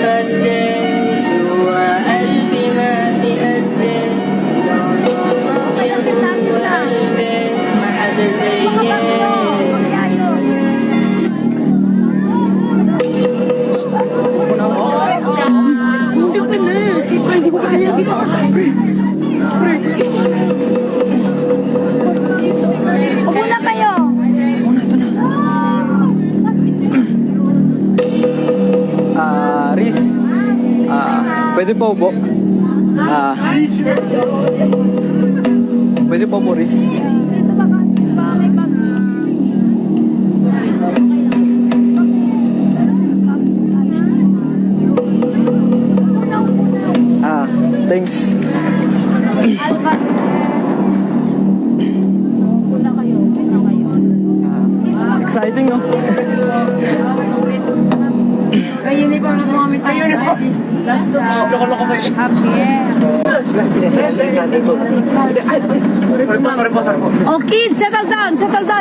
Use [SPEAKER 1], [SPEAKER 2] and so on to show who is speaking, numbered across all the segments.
[SPEAKER 1] مخده جوا قلبي ما في قده لونه أبيض وقلبي ما حدا زيه
[SPEAKER 2] Hindi ko kaya dito.
[SPEAKER 3] Upo na kayo.
[SPEAKER 2] Riz. Pwede po po. Pwede po po, Riz. Thanks. Exciting, no?
[SPEAKER 3] Ayun pa ng mga ayun pa.
[SPEAKER 2] Loko-loko kayo. Sorry po.
[SPEAKER 3] Oh, kids, settle down.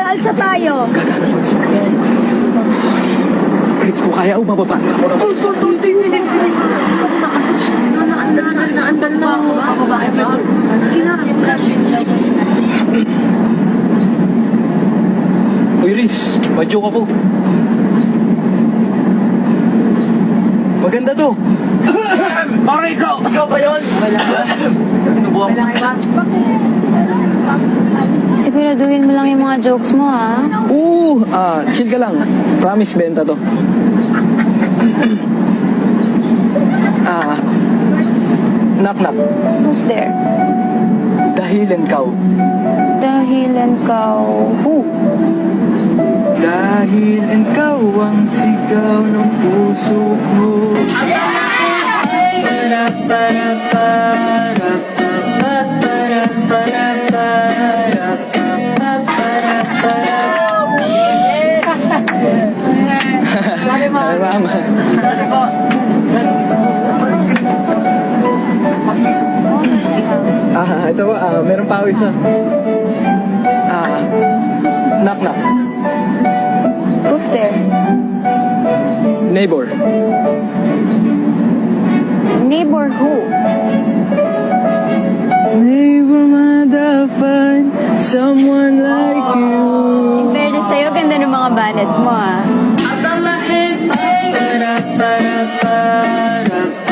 [SPEAKER 3] Alsa tayo.
[SPEAKER 2] Click ko kaya umababa. Uy, Riz, ma-joke ako. Maganda to. Parang ikaw ba yun? Wala iba.
[SPEAKER 4] Siguraduhin mo lang yung mga jokes mo, ha?
[SPEAKER 2] Chill ka lang. Promise, benta to. Knock.
[SPEAKER 4] Who's there?
[SPEAKER 2] Dahilan kau.
[SPEAKER 4] Dahilan kau. Who?
[SPEAKER 2] Dahil ikaw ang sigaw ng puso ko.
[SPEAKER 1] para para para para para para
[SPEAKER 2] Ay, mama. Ito ba? Meron pa ako isa. Knock.
[SPEAKER 4] Who's there?
[SPEAKER 2] Neighbor.
[SPEAKER 4] Neighbor who?
[SPEAKER 2] Neighbor, find someone like you.
[SPEAKER 4] In fairness sa'yo, ganda ng mga banet mo, ha?
[SPEAKER 1] عضلة حب para para para